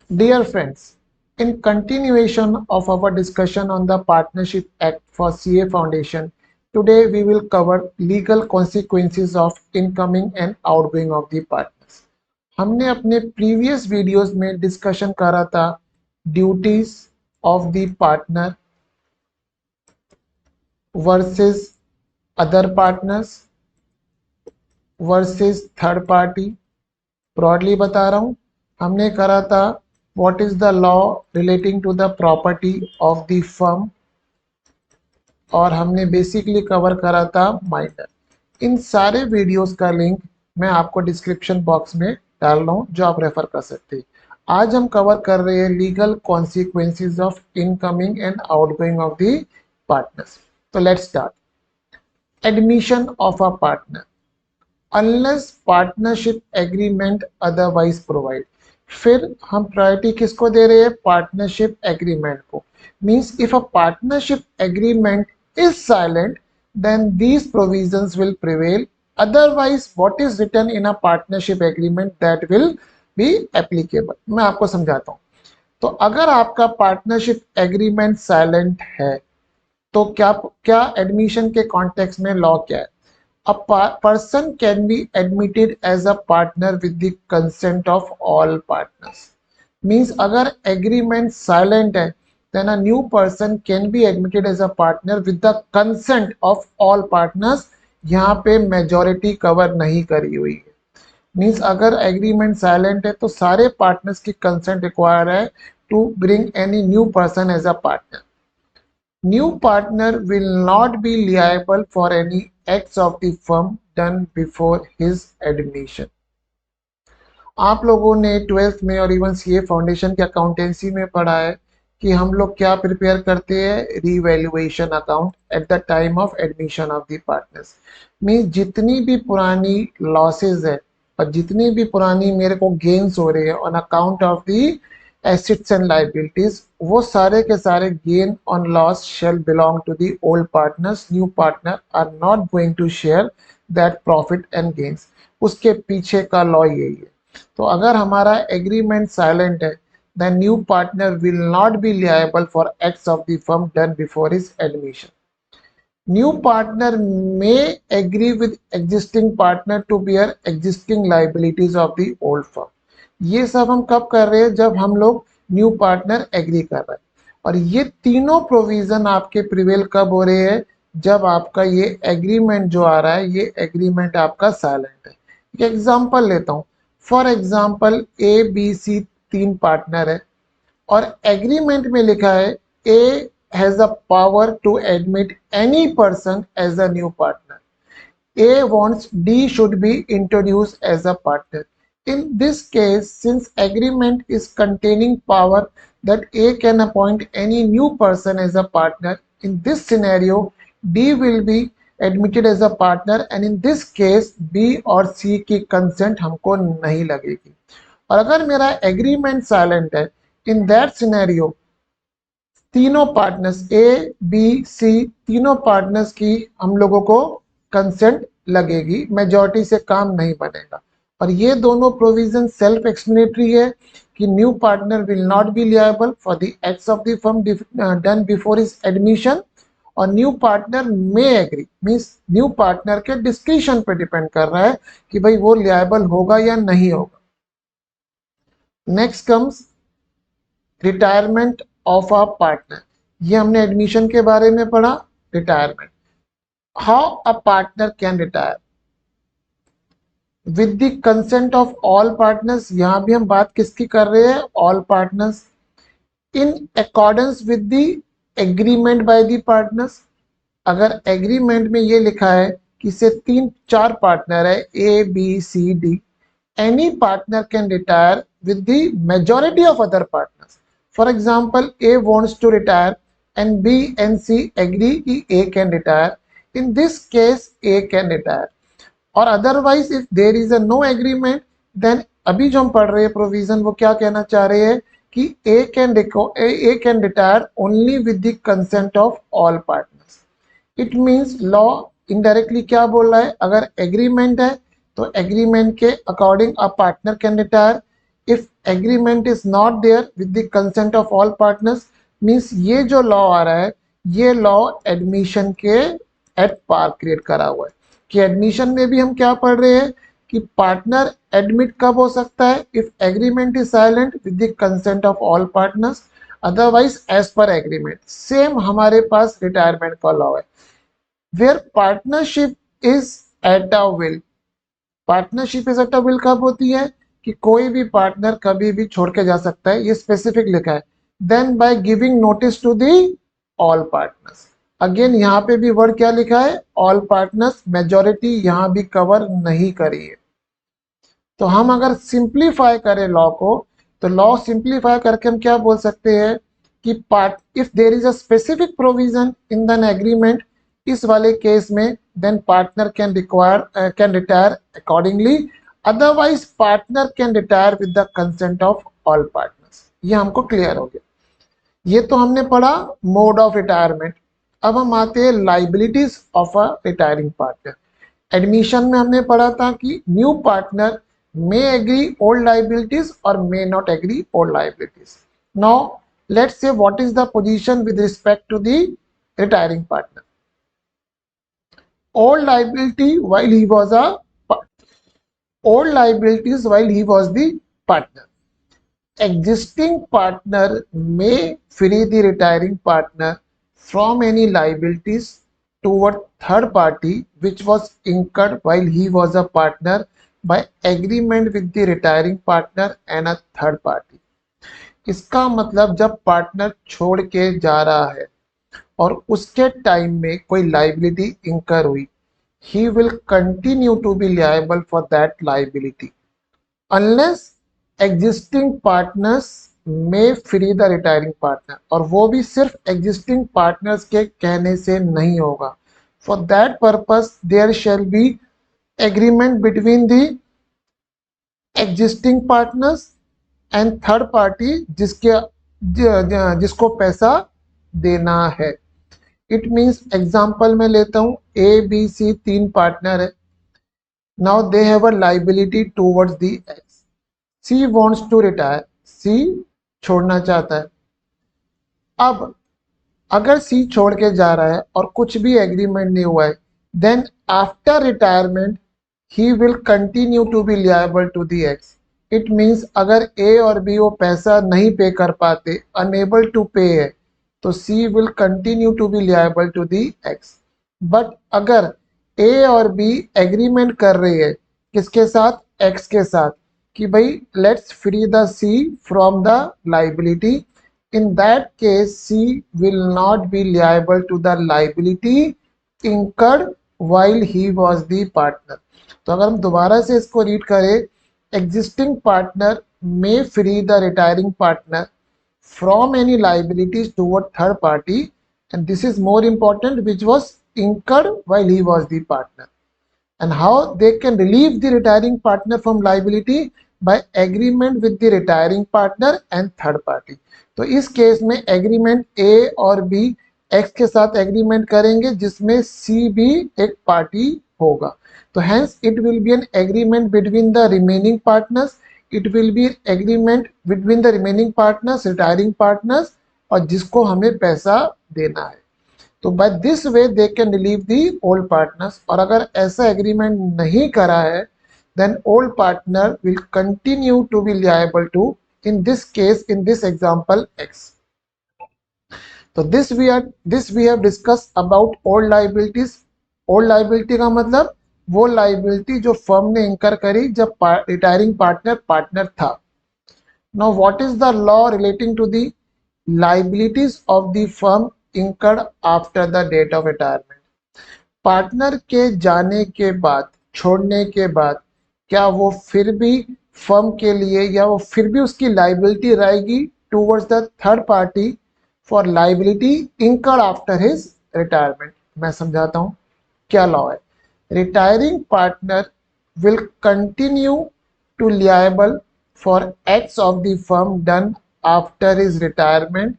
Dear friends, in continuation of our discussion on the Partnership Act for CA Foundation, today we will cover legal consequences of incoming and outgoing of the partners. हमने अपने previous videos में discussion करा था duties of the partner versus other partners versus third party. Broadly बता रहा हूं, हमने करा था what is the law relating to the property of the firm और हमने बेसिकली कवर करा था माइनर। इन सारे वीडियोस का लिंक मैं आपको डिस्क्रिप्शन बॉक्स में डाल रहा हूं जो आप रेफर कर सकते हैं। आज हम कवर कर रहे हैं legal consequences of incoming and outgoing of the partners. तो let's start. Admission of a partner unless partnership agreement otherwise provide। फिर हम प्रायोरिटी किसको दे रहे हैं? पार्टनरशिप एग्रीमेंट को। Means if a partnership agreement is silent then these provisions will prevail, otherwise what is written in a partnership agreement that will be applicable। मैं आपको समझाता हूं। तो अगर आपका पार्टनरशिप एग्रीमेंट साइलेंट है तो क्या क्या एडमिशन के कॉन्टेक्स्ट में लॉ क्या है? A person can be admitted as a partner with the consent of all partners। Means अगर agreement silent है then a new person can be admitted as a partner with the consent of all partners। यहाँ पे majority cover नहीं करी हुई है। Means अगर agreement silent है तो सारे partners की consent required है to bring any new person as a partner। New partner will not be liable for any acts of the firm done before his admission। आप लोगों ने 12th में और इवन सीए फाउंडेशन के accountancy में पढ़ा है कि हम लोग क्या प्रिपेयर करते हैं? Revaluation account at the time of admission of the partners. Means जितनी भी पुरानी लॉसेज है और जितनी भी पुरानी मेरे को गेन्स हो रहे हैं on account of the assets and liabilities, वो सारे के सारे gain on loss shall belong to the old partners। new partner are not going to share that profit and gains। उसके पीछे का लॉ यही है। तो अगर हमारा एग्रीमेंट साइलेंट है then new partner will not be liable for acts of the firm done before his admission। new partner may agree with existing partner to bear existing liabilities of the old firm। ये सब हम कब कर रहे हैं? जब हम लोग न्यू पार्टनर एग्री कर रहे हैं। और ये तीनों प्रोविजन आपके प्रिवेल कब हो रहे हैं? जब आपका ये एग्रीमेंट जो आ रहा है ये एग्रीमेंट आपका साइलेंट है। एक एग्जांपल लेता हूं। For example A B C तीन पार्टनर है और एग्रीमेंट में लिखा है A has a power to admit any person as a new partner. A wants D should be introduced as a partner। In this case, since agreement is containing power that A can appoint any new person as a partner, in this scenario, D will be admitted as a partner and in this case B और C की consent हमको नहीं लगेगी। और अगर मेरा agreement silent है, in that scenario, तीनों पार्टनर्स ए बी सी तीनों पार्टनर्स की हम लोगों को कंसेंट लगेगी, मेजॉरिटी से काम नहीं बनेगा। और ये दोनों प्रोविजन सेल्फ एक्सप्लेनेटरी है कि new partner will not be liable for the acts of the firm done before his admission और new partner may agree. Means new partner के डिस्क्रिप्शन पे डिपेंड कर रहा है कि भाई वो लिएबल होगा या नहीं होगा। Next comes retirement of a partner. ये हमने एडमिशन के बारे में पढ़ा। Retirement, how a partner can retire with the consent of all partners. यहां भी हम बात किसकी कर रहे हैं? All partners. In accordance with the agreement by the partners. अगर एग्रीमेंट में ये लिखा है कि से तीन चार पार्टनर है A B C D, any partner can retire with the majority of other partners। For example, A wants to retire and B and C agree कि A can retire। In this case, A can retire। और otherwise, if there is a no agreement, then अभी जो हम पढ़ रहे हैं provision वो क्या कहना चाह रहे हैं कि A can retire only with the consent of all partners। It means law indirectly क्या बोल रहा है? अगर agreement है तो एग्रीमेंट के according a partner can retire. If agreement is not there with the consent of all partners, means ये जो लॉ आ रहा है ये लॉ एडमिशन के एट पार क्रिएट करा हुआ है कि एडमिशन में भी हम क्या पढ़ रहे हैं कि पार्टनर एडमिट कब हो सकता है, if agreement is silent with the consent of all partners, otherwise as per agreement. Same हमारे पास रिटायरमेंट का लॉ है where partnership is at a will. Partnership is at a will कब होती है कि कोई भी पार्टनर कभी भी छोड़ के जा सकता है, ये स्पेसिफिक लिखा है। Then by giving notice to the all partners, again यहाँ पे भी वर्ड क्या लिखा है ऑल पार्टनर्स, मेजॉरिटी यहाँ भी कवर नहीं करी है। तो हम अगर सिंप्लीफाई करें लॉ को तो लॉ सिंप्लीफाई करके हम क्या बोल सकते हैं कि part if there is a specific provision in the agreement, इस वाले केस में then partner can retire accordingly, otherwise partner can retire with the consent of all partners. ये हमको क्लियर हो गया। ये तो हमने पढ़ा मोड ऑफ रिटायरमेंट। अब हम आते हैं liabilities of a retiring partner. Admission में हमने पढ़ा था कि new partner may agree old liabilities or may not agree old liabilities. Now let's say what is the position with respect to the retiring partner. Old liability while he was a old liabilities while he was the partner. Existing partner may free the retiring partner from any liabilities toward third party which was incurred while he was a partner by agreement with the retiring partner and a third party. इसका मतलब जब partner छोड़ के जा रहा है और उसके टाइम में कोई लाइबिलिटी इंकर हुई, he will continue to be liable for that liability unless existing partners may free the retiring partner, और वो भी सिर्फ existing partners के कहने से नहीं होगा। For that purpose there shall be agreement between the existing partners and third party जिसको पैसा देना है। इट मीन्स एग्जाम्पल में लेता हूँ ए बी सी तीन पार्टनर है। Now they have a liability towards the X. C wants to retire, C छोड़ना चाहता है। अब अगर सी छोड़ के जा रहा है और कुछ भी एग्रीमेंट नहीं हुआ है, then after retirement he will continue to be liable to the X. It means अगर ए और बी वो पैसा नहीं पे कर पाते, अनेबल टू पे है, तो C will continue to be liable to the X. But अगर ए और बी एग्रीमेंट कर रही है किसके साथ, एक्स के साथ, कि भाई let's free the C from the liability, in that case C will not be liable to the liability incurred while he was the partner. तो अगर हम दोबारा से इसको रीड करें, existing partner may free the retiring partner from any liabilities toward third party, and this is more important, which was incurred while he was the partner. And how they can relieve the retiring partner from liability? By agreement with the retiring partner and third party. तो इस case में agreement ए और B x के साथ agreement करेंगे जिसमें सी भी एक पार्टी होगा। तो hence it will be an agreement between the remaining partners, it will be agreement between the remaining partners, retiring partners, और जिसको हमें पैसा देना है। तो by this way they can relieve the old partners. और अगर ऐसा एग्रीमेंट नहीं करा है, then old partner will continue to be liable to, in this case, in this example, X. So this we have discussed about old liabilities. Old liability का मतलब वो liability जो firm ने incur करी जब retiring partner था। Now what is the law relating to the liabilities of the firm incurred after the date of retirement? Partner के जाने के बाद, छोड़ने के बाद, क्या वो फिर भी फर्म के लिए या वो फिर भी उसकी लाइबिलिटी रहेगी towards the third party for liability incurred after his retirement? मैं समझाता हूँ क्या लॉ है। Retiring partner will continue to liable for acts of the firm done after his retirement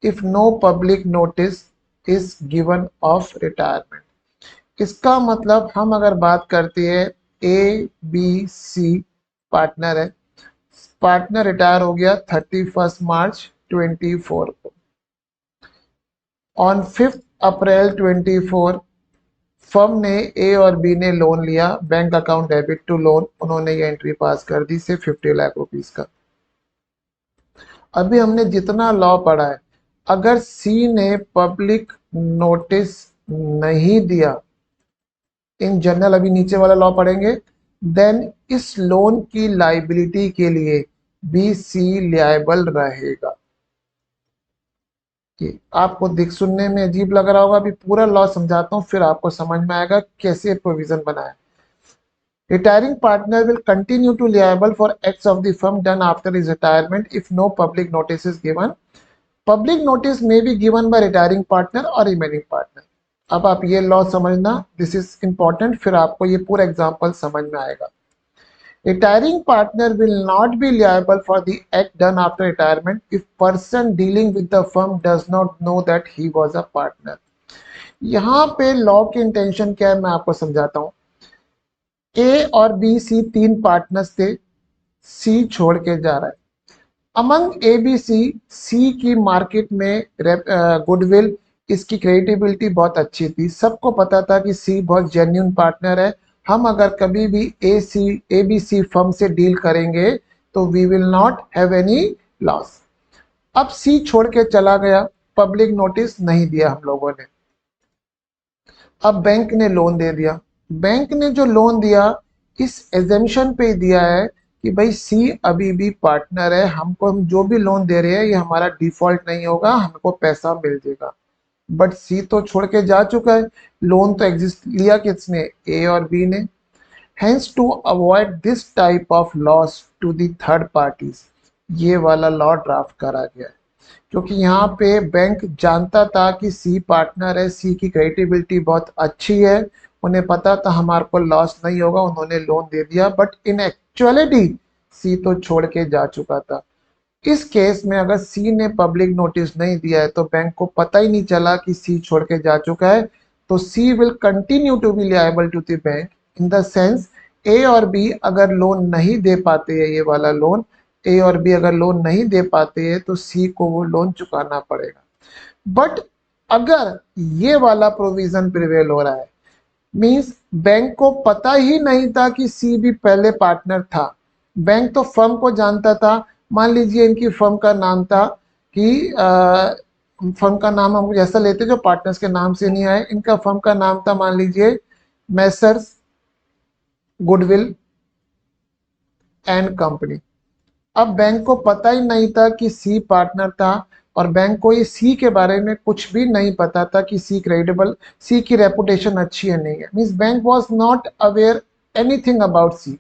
if no public notice is given of retirement. इसका मतलब हम अगर बात करते हैं ए बी सी पार्टनर है, पार्टनर रिटायर हो गया 31 मार्च 24 को। ऑन 5 अप्रैल 24 फर्म ने ए और बी ने लोन लिया, bank account debit to loan, उन्होंने ये एंट्री पास कर दी से 50 लाख रुपीस का। अभी हमने जितना लॉ पढ़ा है, अगर सी ने पब्लिक नोटिस नहीं दिया, इन जनरल अभी नीचे वाला लॉ पढ़ेंगे, देन इस लोन की लाइबिलिटी के लिए बी सी लायबल रहेगा। कि आपको दिख सुनने में अजीब लग रहा होगा, अभी पूरा लॉ समझाता हूं, फिर आपको समझ में आएगा कैसे प्रोविजन बनाया। Retiring partner will continue to liable for acts of the firm done after his retirement if no public notice is given. Public notice may be given by retiring partner or remaining partner. अब आप ये law समझना, this is important, फिर आपको ये पूरा example समझ में आएगा। Retiring partner will not be liable for the act done after retirement if person dealing with the firm does not know that he was a partner. यहाँ पे लॉ की इंटेंशन क्या है मैं आपको समझाता हूँ। ए और बी सी तीन पार्टनर्स थे, सी छोड़ के जा रहा है। अमंग ए बी सी की मार्केट में गुडविल, इसकी क्रेडिबिलिटी बहुत अच्छी थी, सबको पता था कि सी बहुत जेन्युइन पार्टनर है, हम अगर कभी भी ए बी सी फर्म से डील करेंगे तो we will not have any loss. अब सी छोड़ के चला गया, पब्लिक नोटिस नहीं दिया हम लोगों ने, अब बैंक ने लोन दे दिया। बैंक ने जो लोन दिया इस एजम्पशन पे दिया है कि भाई सी अभी भी पार्टनर है, हमको हम जो भी लोन दे रहे हैं ये हमारा डिफॉल्ट नहीं होगा, हमको पैसा मिल जाएगा। बट सी तो छोड़ के जा चुका है, लोन तो एग्जिस्ट लिया किसने, ए और बी ने। Hence to avoid this type of loss to the third parties, ये वाला लॉ ड्राफ्ट करा गया है। क्योंकि यहाँ पे बैंक जानता था कि सी पार्टनर है, सी की क्रेडिबिलिटी बहुत अच्छी है, उन्हें पता था हमारे को लॉस नहीं होगा, उन्होंने लोन दे दिया। बट इन एक्चुअलिटी सी तो छोड़ के जा चुका था। इस केस में अगर सी ने पब्लिक नोटिस नहीं दिया है तो बैंक को पता ही नहीं चला कि सी छोड़ के जा चुका है, तो C will continue to be liable to the bank in the sense A और बी अगर लोन नहीं दे पाते हैं, ये वाला लोन ए और बी अगर लोन नहीं दे पाते हैं तो सी को वो लोन चुकाना पड़ेगा। बट अगर ये वाला प्रोविजन प्रिवेल हो रहा है, मींस बैंक को पता ही नहीं था कि सी भी पहले पार्टनर था, बैंक तो फर्म को जानता था। मान लीजिए इनकी फर्म का नाम था कि फर्म का नाम हम ऐसा लेते जो पार्टनर्स के नाम से नहीं आए, इनका फर्म का नाम था मान लीजिए मैसर्स गुडविल एंड कंपनी। अब बैंक को पता ही नहीं था कि सी पार्टनर था और बैंक को ये सी के बारे में कुछ भी नहीं पता था कि सी क्रेडिबल, सी की रेपुटेशन अच्छी है नहीं है, means bank was not aware anything about C.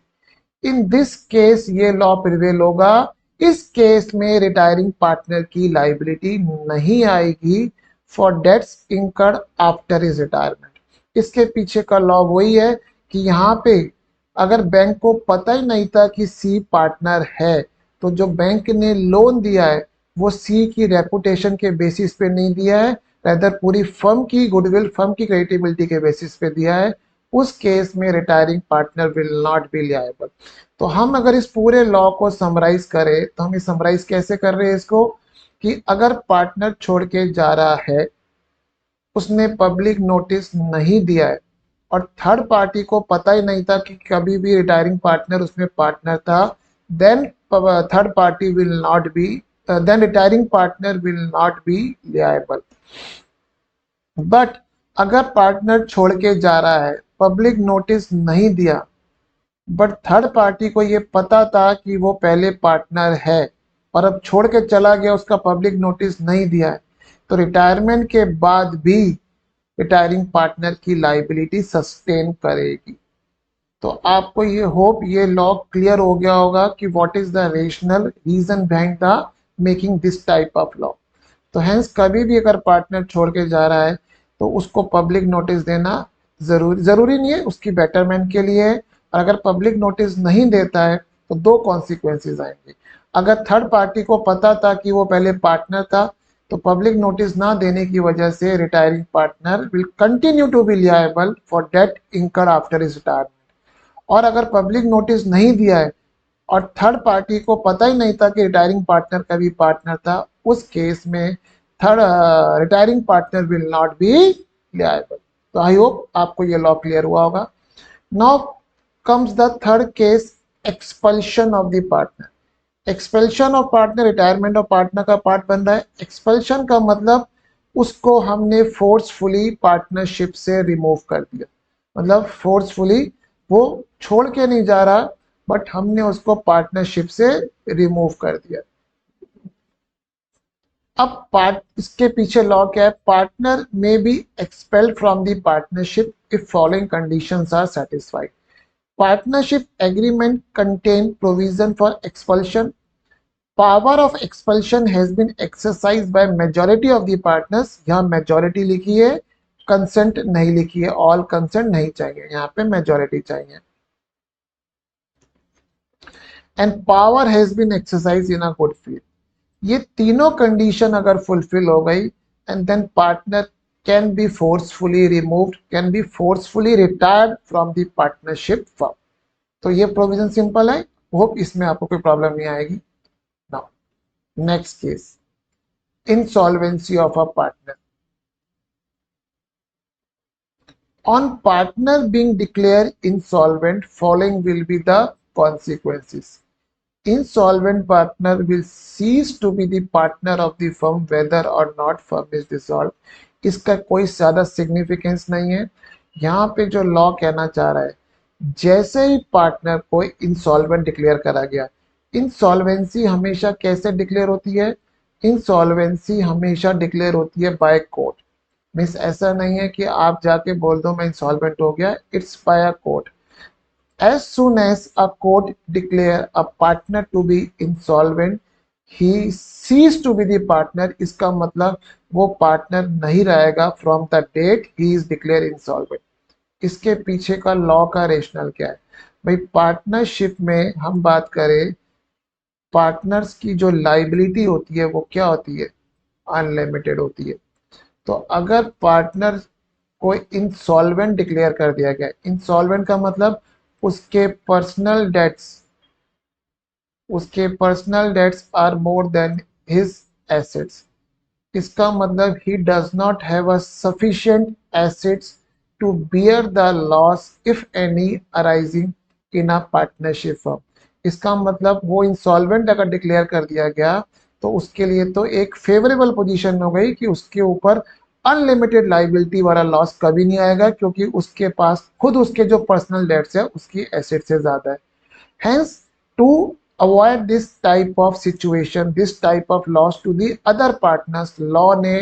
In this case ये लॉ प्रिवेल होगा। इस केस में रिटायरिंग पार्टनर की लाइबिलिटी नहीं आएगी for debts incurred after his retirement. इसके पीछे का लॉ वही है कि यहाँ पे अगर बैंक को पता ही नहीं था कि सी पार्टनर है, तो जो बैंक ने लोन दिया है वो सी की रेपुटेशन के बेसिस पे नहीं दिया है, रेदर पूरी फर्म की गुडविल, फर्म की क्रेडिबिलिटी के बेसिस पे दिया है। उस केस में retiring partner will not be liable. तो हम अगर इस पूरे लॉ को समराइज करें तो हम समराइज कैसे कर रहे हैं इसको, कि अगर पार्टनर छोड़ के जा रहा है, उसने पब्लिक नोटिस नहीं दिया है और थर्ड पार्टी को पता ही नहीं था कि कभी भी रिटायरिंग पार्टनर उसमें पार्टनर था, then third party will not be, then retiring partner will not be liable. But अगर पार्टनर छोड़ के जा रहा है, पब्लिक नोटिस नहीं दिया, बट थर्ड पार्टी को ये पता था कि वो पहले पार्टनर है और अब छोड़ के चला गया, उसका पब्लिक नोटिस नहीं दिया है, तो रिटायरमेंट के बाद भी रिटायरिंग पार्टनर की लाइबिलिटी सस्टेन करेगी। तो आपको ये होप ये लॉ क्लियर हो गया होगा कि what is the rational reason behind the making this type of law. तो हेंस कभी भी अगर पार्टनर छोड़ के जा रहा है तो उसको पब्लिक नोटिस देना जरूरी नहीं है, उसकी बेटरमेंट के लिए है। और अगर पब्लिक नोटिस नहीं देता है तो दो कॉन्सिक्वेंसेज आएंगे। अगर थर्ड पार्टी को पता था कि वो पहले पार्टनर था तो पब्लिक नोटिस ना देने की वजह से retiring partner will continue to be liable for debt incurred after his retirement. और अगर पब्लिक नोटिस नहीं दिया है और थर्ड पार्टी को पता ही नहीं था कि रिटायरिंग पार्टनर का भी पार्टनर था, उस केस में third retiring partner will not be liable. तो आई होप आपको ये लॉ क्लियर हुआ होगा। Now comes the third case, expulsion of the partner. Expulsion of partner retirement of partner का पार्ट बन रहा है। एक्सपल्शन का मतलब उसको हमने फोर्सफुली पार्टनरशिप से रिमूव कर दिया, मतलब फोर्सफुली वो छोड़ के नहीं जा रहा, बट हमने उसको पार्टनरशिप से रिमूव कर दिया। अब पार्ट इसके पीछे लॉ क्या है, पार्टनर में be expelled from the partnership if following conditions are satisfied. Partnership agreement contain provision for expulsion. Power of expulsion has been exercise by majority of the partners. यहाँ majority लिखी है, consent नहीं लिखी है, all consent नहीं चाहिए, यहाँ पे मेजॉरिटी चाहिए। And power has been exercise in a good faith. ये तीनों कंडीशन अगर फुलफिल हो गई and then partner can be forcefully removed, can be forcefully retired from the partnership firm. तो ये प्रोविजन सिंपल है, होप इसमें आपको कोई प्रॉब्लम नहीं आएगी। Now next case, insolvency of a partner. On partner being declared insolvent, following will be the consequences. Insolvent partner will cease to be the partner of the firm whether or not firm is dissolved. इसका कोई ज़्यादा significance नहीं है। यहाँ पे जो law कहना चाह रहा है, जैसे ही पार्टनर को इंसॉल्वेंट डिक्लेयर करा गया, इंसॉल्वेंसी हमेशा कैसे डिक्लेयर होती है, इंसॉल्वेंसी हमेशा डिक्लेयर होती है बाय कोर्ट। मीन्स ऐसा नहीं है कि आप जाके बोल दो मैं इंसॉल्वेंट हो गया, it's by a court. As soon as a court declare a partner to be insolvent, he cease to be the partner। इसका मतलब वो पार्टनर नहीं रहेगा from the date he is declare insolvent. इसके पीछे का लॉ का रेशनल क्या है भाई, पार्टनरशिप में हम बात करें, पार्टनर्स की जो लाइबिलिटी होती है वो क्या होती है, अनलिमिटेड होती है। तो अगर पार्टनर को इंसॉल्वेंट डिक्लेयर कर दिया गया, इंसॉल्वेंट का मतलब उसके personal debts are more than his assets. इसका मतलब he does not have a sufficient assets to bear the loss if any arising in a partnership firm. इसका मतलब वो इंसॉल्वेंट अगर डिक्लेयर कर दिया गया तो उसके लिए तो एक फेवरेबल पोजीशन हो गई कि उसके ऊपर अनलिमिटेड लाइबिलिटी वाला लॉस कभी नहीं आएगा, क्योंकि उसके पास खुद उसके जो पर्सनल डेट्स है उसकी एसेट से ज्यादा है। Hence, to avoid this type of situation, this type of loss to the other partners, law ने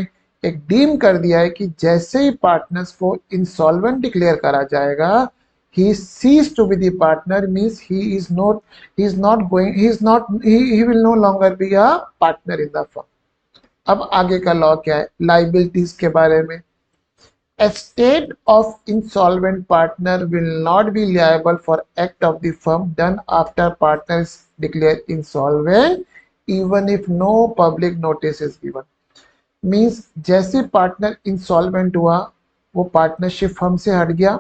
एक डीम कर दिया है कि जैसे ही पार्टनर्स को इंसॉल्वेंट डिक्लेयर करा जाएगा, he cease to be the partner, means he will no longer be a partner in the firm। अब आगे का लॉ क्या है, लाइबिलिटीज के बारे में। Estate of insolvent partner will not be liable for act of the firm done after partner is declared insolvent, even if no public notice is given। Means जैसे partner insolvent हुआ, वो partnership firm से हट गया,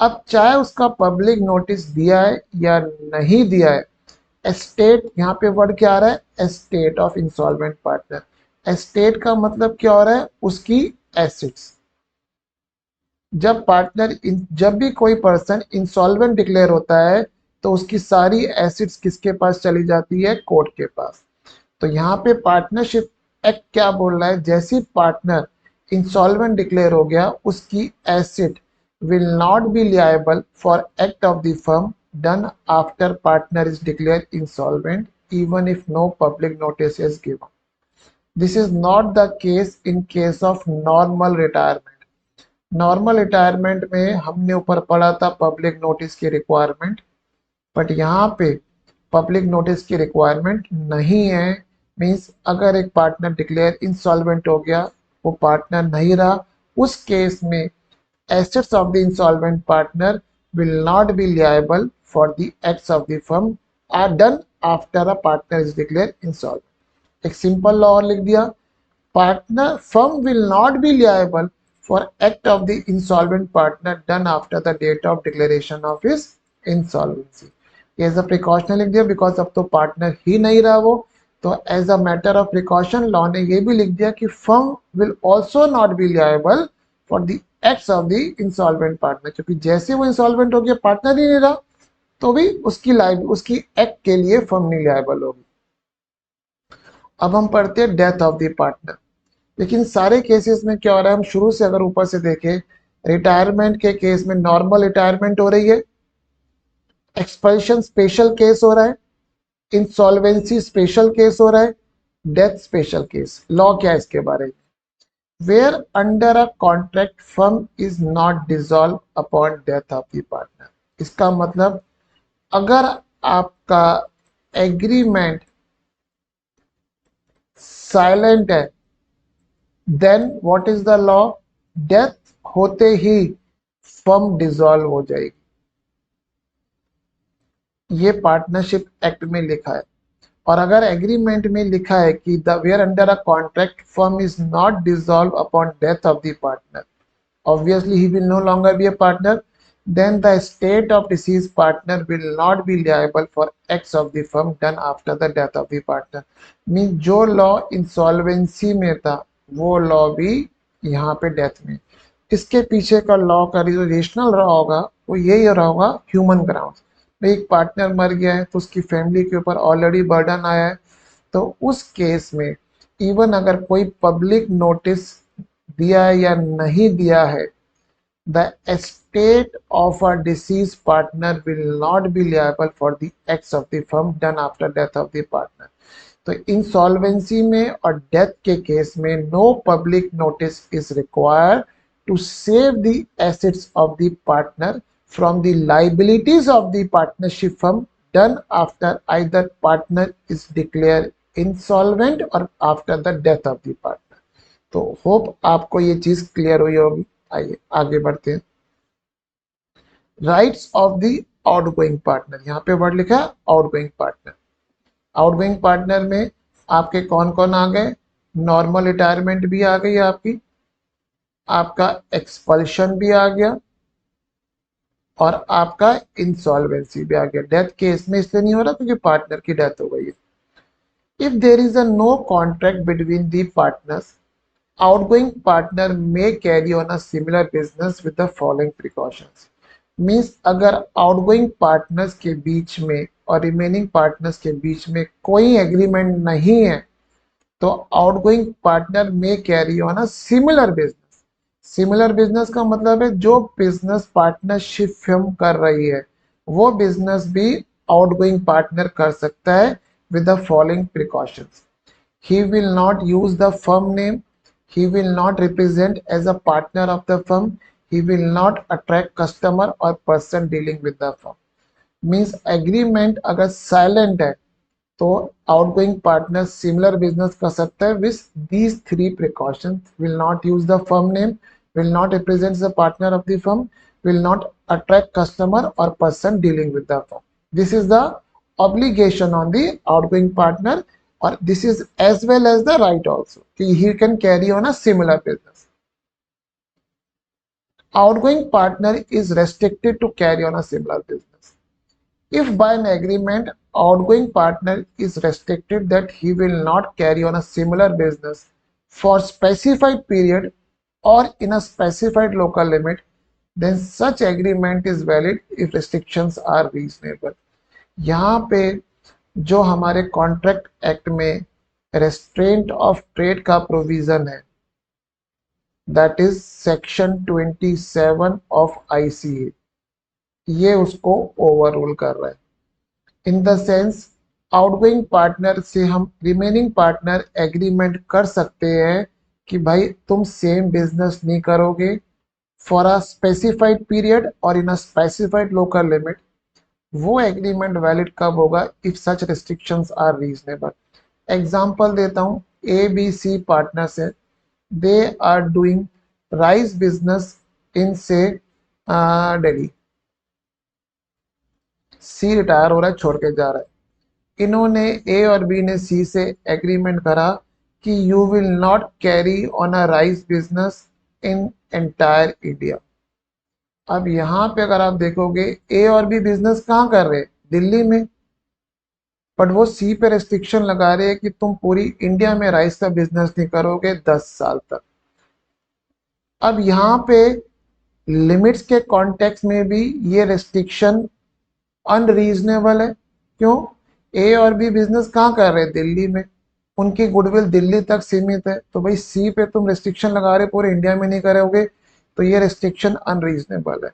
अब चाहे उसका public notice दिया है या नहीं दिया है, एस्टेट, यहाँ पे वर्ड क्या आ रहा है, estate of insolvent partner. Estate का मतलब क्या हो रहा है, उसकी एसेट्स। जब भी कोई पर्सन इंसॉल्वेंट डिक्लेयर होता है तो उसकी सारी एसेट्स किसके पास चली जाती है, कोर्ट के पास। तो यहाँ पे पार्टनरशिप एक्ट क्या बोल रहा है, जैसी पार्टनर इंसॉल्वेंट डिक्लेयर हो गया, उसकी asset will not be liable for act of the firm done after partner is declare insolvent, even if no public notice is given. This is not the case in case of normal retirement. Normal retirement में हमने ऊपर पढ़ा था public notice की requirement, but यहाँ पे public notice की requirement नहीं है। मीन्स अगर एक पार्टनर डिक्लेयर इंसॉल्वेंट हो गया, वो पार्टनर नहीं रहा, उस केस में assets of the insolvent partner will not be liable for the acts of the firm are done after a partner is declare insolvent. एक सिंपल लॉ और लिख दिया, partner firm will not be liable for act of the insolvent partner done after the date of declaration of his insolvency। As a precaution लिख दिया because अब तो partner ही नहीं रहा वो, तो as a matter of precaution law ने ये भी लिख दिया कि firm will also not be liable for the acts of the insolvent partner, क्योंकि जैसे वो इंसॉल्वेंट हो गया, पार्टनर ही नहीं रहा, तो भी उसकी एक्ट के लिए फर्म नहीं लायबल होगी। अब हम पढ़ते हैं डेथ ऑफ द पार्टनर। लेकिन सारे केसेस में क्या हो रहा है, हम शुरू से अगर ऊपर से देखें, रिटायरमेंट के केस में नॉर्मल रिटायरमेंट हो रही है, एक्सपल्शन स्पेशल केस हो रहा है, इंसॉल्वेंसी स्पेशल केस हो रहा है, डेथ स्पेशल केस। लॉ क्या है इसके बारे में? Where under a contract firm is not dissolve upon death of the partner. इसका मतलब अगर आपका एग्रीमेंट साइलेंट है, then what is the law? Death होते ही फर्म डिसॉल्व हो जाएगी। ये पार्टनरशिप एक्ट में लिखा है। और अगर एग्रीमेंट में लिखा है कि the where under a contract firm is not dissolve upon death of the partner, obviously he will no longer be a partner, then the estate of deceased partner will not be liable for acts of the firm done after the death of the partner। Mean जो law insolvency में था वो law भी यहाँ पे death में। इसके पीछे का लॉ का जो रेशनल रहा होगा वो यही रहा होगा, ह्यूमन ग्राउंड्स। एक पार्टनर मर गया है तो उसकी फैमिली के ऊपर ऑलरेडी बर्डन आया है, तो उस केस में इवन अगर कोई पब्लिक नोटिस दिया है या नहीं दिया है, the estate of a deceased partner will not be liable for the acts of the firm done after death of the partner। तो इंसॉल्वेंसी में और डेथ के केस में no public notice is required to save the assets of the partner from the liabilities of the partnership firm done after either partner is declare insolvent और after the death of the partner. तो hope आपको ये चीज clear हुई होगी। आइए आगे बढ़ते हैं। Rights of the outgoing partner, यहाँ पे वर्ड लिखा है आउटगोइंग पार्टनर। आउटगोइंग पार्टनर में आपके कौन कौन आ गए? नॉर्मल रिटायरमेंट भी आ गई आपकी, आपका एक्सपल्शन भी आ गया, और आपका इंसॉल्वेंसी भी आ गया। डेथ केस में इसलिए नहीं हो रहा क्योंकि पार्टनर की डेथ हो गई है। If there is a no contract between the partners, outgoing partner may carry on a similar business with the following precautions। Means अगर आउटगोइंग पार्टनर्स के बीच में और रिमेनिंग पार्टनर्स के बीच में कोई एग्रीमेंट नहीं है, तो आउटगोइंग पार्टनर में carry on a similar business. Similar business का मतलब है जो बिजनेस पार्टनरशिप फर्म कर रही है वो बिजनेस भी आउटगोइंग पार्टनर कर सकता है with the following precautions. He will not use the firm name, he will not represent as a partner of the firm, he will not attract customer or person dealing with the firm। Means agreement अगर silent है तो outgoing partner similar business कर सकता है with these three precautions. Will not use the firm name, will not represent the partner of the firm, will not attract customer और person dealing with the firm. This is the obligation on the outgoing partner, or this is as well as the right also कि he can carry on a similar business। Outgoing partner is restricted to carry on a similar business if by an agreement outgoing partner is restricted that he will not carry on a similar business for specified period or in a specified local limit, then such agreement is valid if restrictions are reasonable। यहाँ पे जो हमारे contract act में restaurant of trade का provision है, that is section 27 of ICA, ये उसको overrule कर रहा है। इन द सेंस आउटगोइंग पार्टनर से हम रिमेनिंग पार्टनर एग्रीमेंट कर सकते हैं कि भाई तुम सेम बिजनेस नहीं करोगे फॉर अ स्पेसिफाइड पीरियड और in a specified local limit. वो एग्रीमेंट वैलिड कब होगा? If such restrictions are reasonable. Example देता हूं, ए बी सी पार्टनर्स है, they are doing rice business in say Delhi. C retire हो रहा है, छोड़ के जा रहा है। इन्होंने ए और बी ने सी से एग्रीमेंट करा कि you will not carry on a rice business in entire India. अब यहाँ पे अगर आप देखोगे ए और बी बिजनेस कहाँ कर रहे हैं? दिल्ली में, बट वो सी पे रेस्ट्रिक्शन लगा रहे हैं कि तुम पूरी इंडिया में राइस का बिजनेस नहीं करोगे 10 साल तक। अब यहाँ पे लिमिट्स के कॉन्टेक्स्ट में भी ये रेस्ट्रिक्शन अनरीजनेबल है। क्यों? ए और बी बिजनेस कहाँ कर रहे हैं? दिल्ली में, उनकी गुडविल दिल्ली तक सीमित है, तो भाई सी पे तुम रेस्ट्रिक्शन लगा रहे पूरे इंडिया में नहीं करोगे, तो ये रेस्ट्रिक्शन अनरीजनेबल है।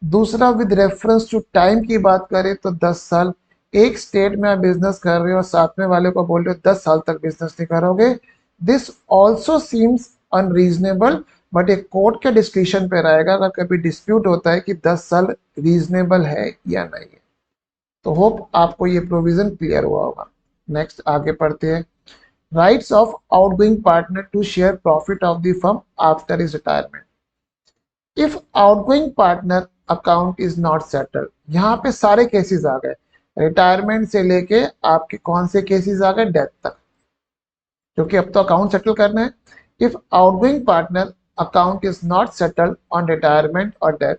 दूसरा, विद रेफरेंस टू टाइम की बात करें तो 10 साल, एक स्टेट में आप बिजनेस कर रहे हो और साथ में वाले को बोल रहे हो 10 साल तक बिजनेस नहीं करोगे, this also seems unreasonable. But एक कोर्ट के डिस्कशन पे रहेगा अगर कभी डिस्प्यूट होता है कि 10 साल रीजनेबल है या नहीं है। तो होप आपको ये प्रोविजन क्लियर हुआ होगा। नेक्स्ट आगे पढ़ते हैं। Rights of outgoing partner to share profit of the firm after his retirement. If outgoing partner account is not settled, यहाँ पे सारे केसेस आ गए, रिटायरमेंट से लेके आपके कौन से केसेस आ गए? डेथ तक, क्योंकि अब तो अकाउंट सेटल करना है। If outgoing partner account is not settled on retirement और death,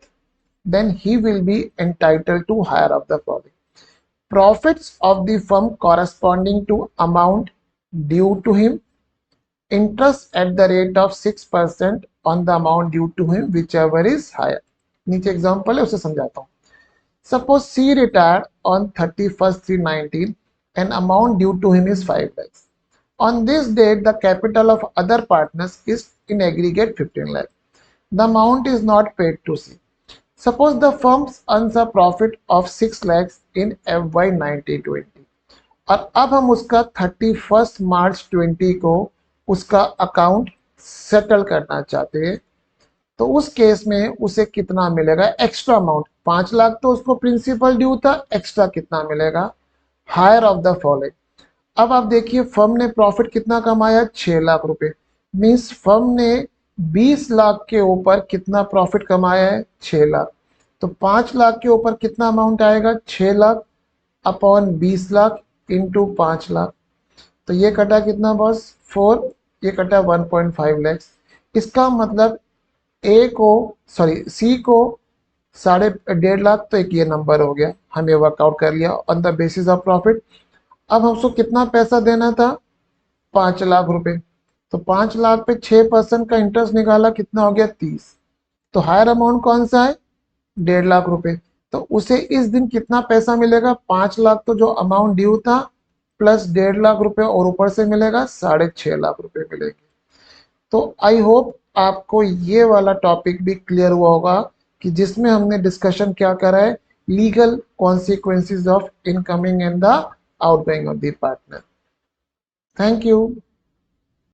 then he will be entitled to hire of the following: profits of the firm corresponding to amount due to him, interest at the rate of 6% on the amount due to him whichever is higher। नीचे example है उसे समझाता हूँ। Suppose C retired on 31st/3/19 and amount due to him is 5 lakhs. On this date the capital of other partners is in aggregate 15 lakhs. The amount is not paid to C. Suppose the firm earns a profit of 6 lakhs in FY 1920 और अब हम उसका 31 मार्च 20 को उसका account settle करना चाहते हैं, तो उस केस में उसे कितना मिलेगा? एक्स्ट्रा अमाउंट 5 लाख तो उसको प्रिंसिपल ड्यू था, एक्स्ट्रा कितना मिलेगा? Higher of the following. अब आप देखिए फर्म ने प्रॉफिट कितना कमाया? 6 लाख रुपए। मीन्स फर्म ने 20 लाख के ऊपर कितना प्रॉफिट कमाया है? 6 लाख। तो 5 लाख के ऊपर कितना अमाउंट आएगा? 6 लाख अपॉन 20 लाख इंटू 5 लाख। तो ये कटा कितना बॉस? 4, ये कटा 1.5 लाख। इसका मतलब ए को सी को 1.5 लाख, तो एक ये नंबर हो गया, हमें वर्कआउट कर लिया on the basis of profit. अब हमको कितना पैसा देना था? 5 लाख रुपए। तो 5 लाख पे 6% का इंटरेस्ट निकाला, कितना हो गया? 30। तो हायर अमाउंट कौन सा है? 1.5 लाख रुपए। तो उसे इस दिन कितना पैसा मिलेगा? 5 लाख तो जो अमाउंट ड्यू था प्लस 1.5 लाख रुपए और ऊपर से मिलेगा 6.5 लाख रुपए मिलेंगे। तो आई होप आपको ये वाला टॉपिक भी क्लियर हुआ होगा कि जिसमें हमने डिस्कशन क्या करा है, legal consequences of incoming and the outgoing of the partner. Thank you.